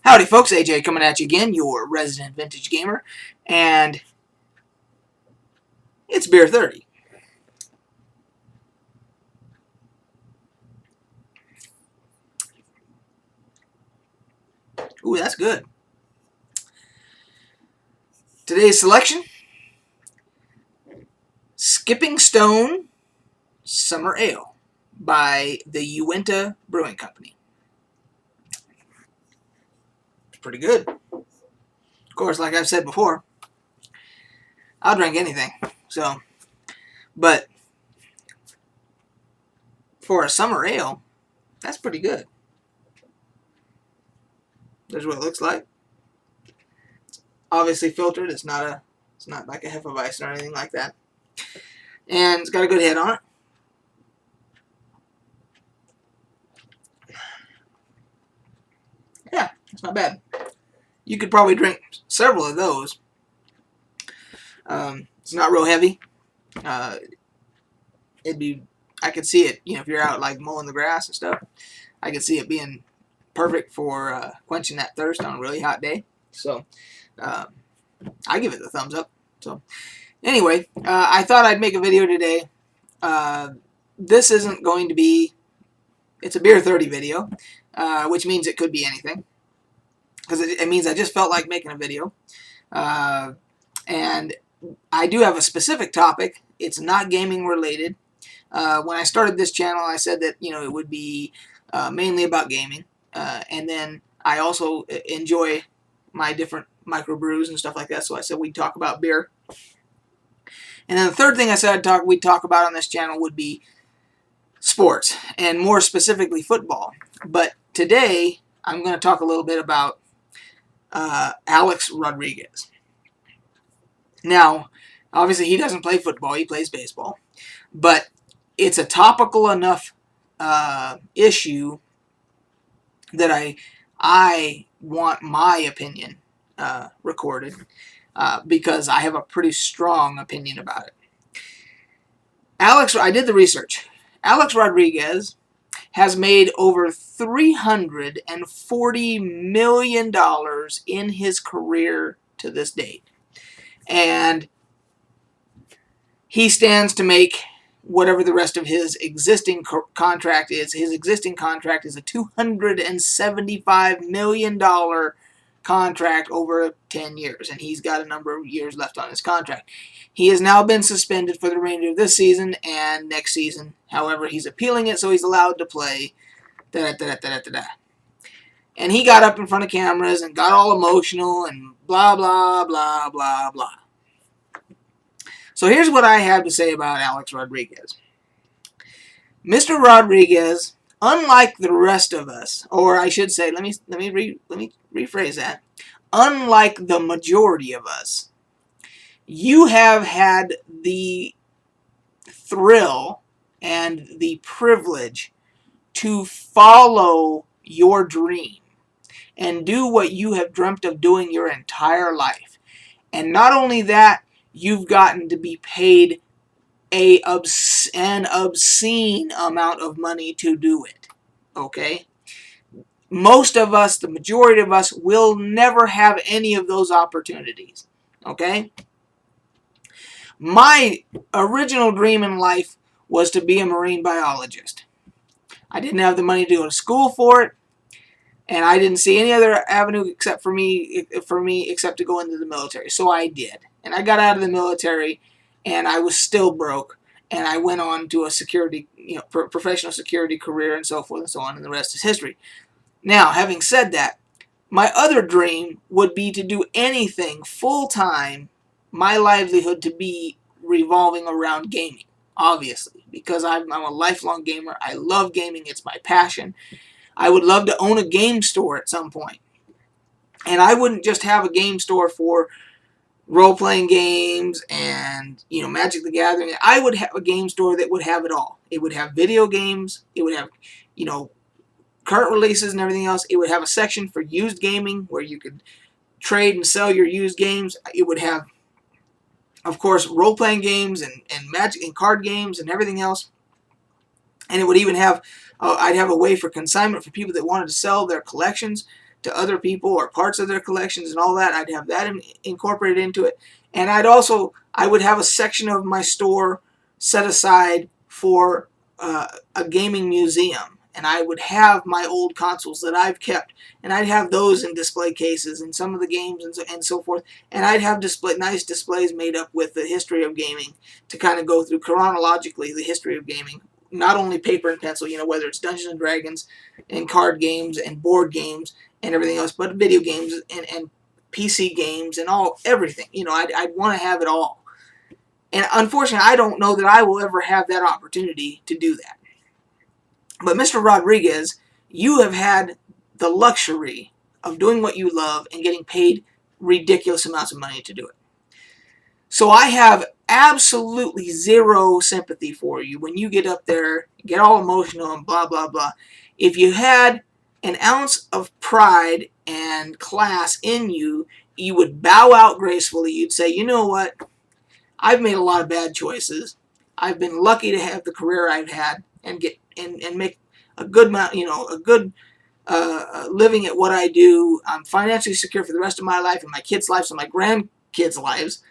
Howdy folks, AJ coming at you again, your resident vintage gamer, and it's beer 30. Ooh, that's good. Today's selection, Skipping Stone Summer Ale by the Uinta Brewing Company. It's pretty good. Of course, like I've said before, I'll drink anything. But for a summer ale, that's pretty good. There's what it looks like. Obviously filtered. It's not like a Hefeweizen or anything like that. And it's got a good head on it. Yeah, it's not bad. You could probably drink several of those. It's not real heavy. I could see it, if you're out like mowing the grass and stuff. I could see it being perfect for quenching that thirst on a really hot day. So, I give it the thumbs up. So, anyway, I thought I'd make a video today. This isn't going to be, it's a beer 30 video, which means it could be anything. Because it means I just felt like making a video. And I do have a specific topic. It's not gaming related. When I started this channel, I said that, it would be mainly about gaming. And then I also enjoy my different microbrews and stuff like that. So I said we'd talk about beer. And then the third thing I said we'd talk about on this channel would be sports, and more specifically football. But today I'm going to talk a little bit about Alex Rodriguez. Now, obviously he doesn't play football, he plays baseball. But it's a topical enough issue that I want my opinion recorded because I have a pretty strong opinion about it. I did the research. Alex Rodriguez has made over $340 million in his career to this date. And he stands to make whatever the rest of his existing contract is. His existing contract is a $275 million contract over 10 years, and he's got a number of years left on his contract. He has now been suspended for the remainder of this season and next season. However, he's appealing it, so he's allowed to play. And he got up in front of cameras and got all emotional and blah, blah, blah, blah, blah. So here's what I have to say about Alex Rodriguez. Mr. Rodriguez, unlike the rest of us, or I should say, let me rephrase that. Unlike the majority of us, you have had the thrill and the privilege to follow your dream and do what you have dreamt of doing your entire life. And not only that, you've gotten to be paid an obscene amount of money to do it. Okay? Most of us, the majority of us, will never have any of those opportunities. Okay? My original dream in life was to be a marine biologist. I didn't have the money to go to school for it, and I didn't see any other avenue except to go into the military. So I did. And I got out of the military, and I was still broke. And I went on to a security, professional security career and so forth and so on, and the rest is history. Now, having said that, my other dream would be to do anything full-time, my livelihood to be revolving around gaming, obviously, because I'm a lifelong gamer. I love gaming. It's my passion. I would love to own a game store at some point. And I wouldn't just have a game store for role-playing games and, Magic the Gathering. I would have a game store that would have it all. It would have video games. It would have, current releases and everything else. It would have a section for used gaming where you could trade and sell your used games. It would have, of course, role-playing games and Magic and card games and everything else. And it would even have, I'd have a way for consignment for people that wanted to sell their collections to other people or parts of their collections and all that. I'd have that incorporated into it. And I would have a section of my store set aside for a gaming museum. And I would have my old consoles that I've kept, and I'd have those in display cases and some of the games and so forth. And I'd have nice displays made up with the history of gaming to kind of go through chronologically the history of gaming. Not only paper and pencil, whether it's Dungeons and Dragons and card games and board games and everything else, but video games and PC games and everything. I'd want to have it all. And unfortunately, I don't know that I will ever have that opportunity to do that. But Mr. Rodriguez, you have had the luxury of doing what you love and getting paid ridiculous amounts of money to do it. So I have absolutely zero sympathy for you when you get up there, get all emotional and blah, blah, blah. If you had an ounce of pride and class in you, you would bow out gracefully. You'd say, you know what? I've made a lot of bad choices. I've been lucky to have the career I've had and get and make a good amount, a good living at what I do. I'm financially secure for the rest of my life and my kids' lives and my grandkids' lives.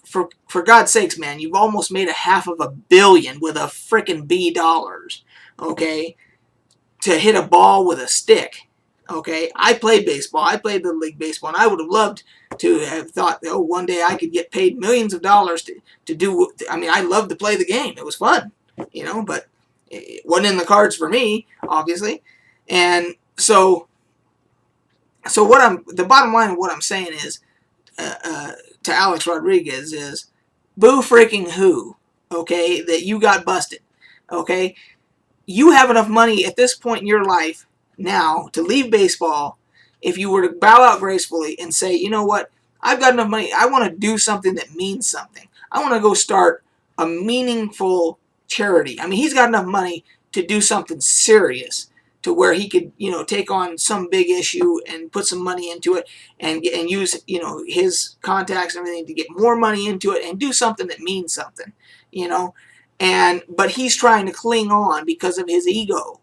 For God's sakes, man, you've almost made $500 million with a frickin' $B, okay, to hit a ball with a stick. Okay, I played baseball. I played Little League Baseball, and I would have loved to have thought, one day I could get paid millions of dollars to do. I mean, I loved to play the game. It was fun, but it wasn't in the cards for me, obviously. And so the bottom line of what I'm saying is, to Alex Rodriguez is, boo freaking who, okay, that you got busted, okay? You have enough money at this point in your life now to leave baseball if you were to bow out gracefully and say, you know what, I've got enough money, I want to do something that means something. I want to go start a meaningful charity. I mean, he's got enough money to do something serious to where he could, take on some big issue and put some money into it and use, his contacts and everything to get more money into it and do something that means something, but he's trying to cling on because of his ego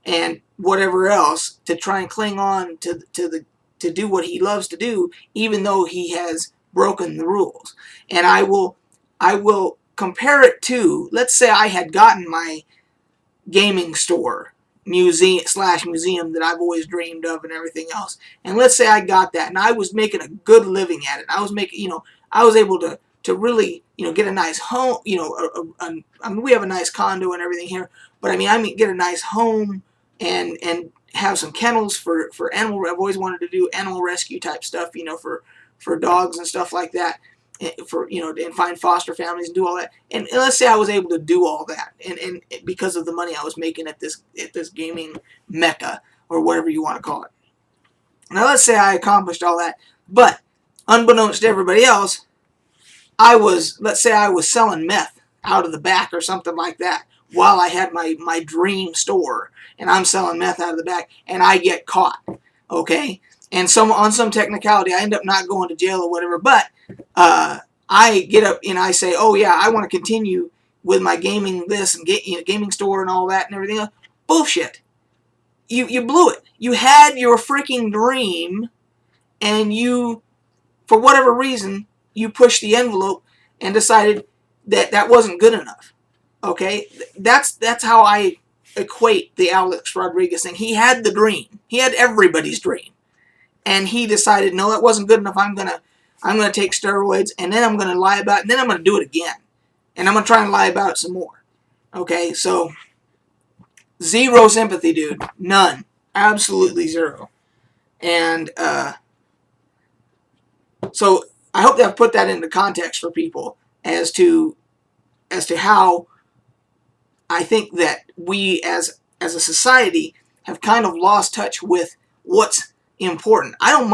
and whatever else to try and cling on to do what he loves to do, even though he has broken the rules. And I will compare it to, let's say I had gotten my gaming store museum that I've always dreamed of and everything else. And let's say I got that and I was making a good living at it. I was making, I was able to really, get a nice home, I mean, we have a nice condo and everything here, but I mean, get a nice home and have some kennels for animal. I've always wanted to do animal rescue type stuff, for dogs and stuff like that. And find foster families and do all that. And let's say I was able to do all that, and because of the money I was making at this gaming mecca, or whatever you want to call it. Now let's say I accomplished all that, but unbeknownst to everybody else, let's say I was selling meth out of the back or something like that while I had my dream store, and I'm selling meth out of the back, and I get caught, okay? And on some technicality, I end up not going to jail or whatever, but I get up and I say, oh yeah, I want to continue with my gaming gaming store and all that and everything else. Bullshit. You blew it. You had your freaking dream, and you, for whatever reason, you pushed the envelope and decided that wasn't good enough. Okay? That's how I equate the Alex Rodriguez thing. He had the dream. He had everybody's dream. And he decided, no, that wasn't good enough. I'm gonna take steroids, and then I'm gonna lie about it, and then I'm gonna do it again. And I'm gonna try and lie about it some more. Okay, so zero sympathy, dude. None. Absolutely zero. And so I hope that I've put that into context for people as to how I think that we as a society have kind of lost touch with what's important. I don't,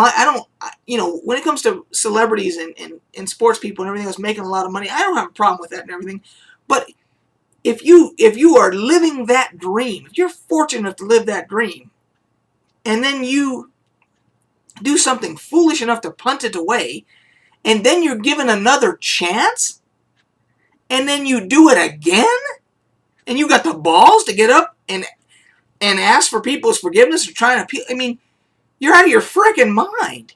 when it comes to celebrities and sports people and everything else making a lot of money, I don't have a problem with that and everything. But if you are living that dream, if you're fortunate enough to live that dream, and then you do something foolish enough to punt it away, and then you're given another chance, and then you do it again, and you got the balls to get up and ask for people's forgiveness or try and appeal. I mean, You're out of your freaking mind.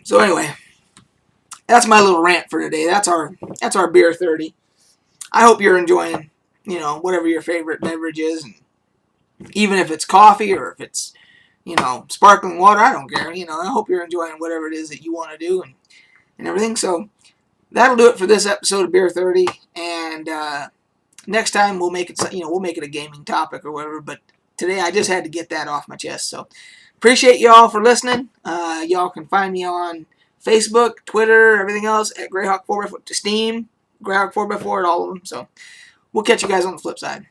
So anyway, that's my little rant for today. That's our beer 30. I hope you're enjoying, whatever your favorite beverage is, and even if it's coffee or if it's, sparkling water, I don't care. I hope you're enjoying whatever it is that you want to do and everything. So that'll do it for this episode of Beer 30. And next time we'll make it a gaming topic or whatever. But today I just had to get that off my chest. So appreciate y'all for listening. Y'all can find me on Facebook, Twitter, everything else at Greyhawk 4x4, Steam, Greyhawk 4x4 at all of them. So we'll catch you guys on the flip side.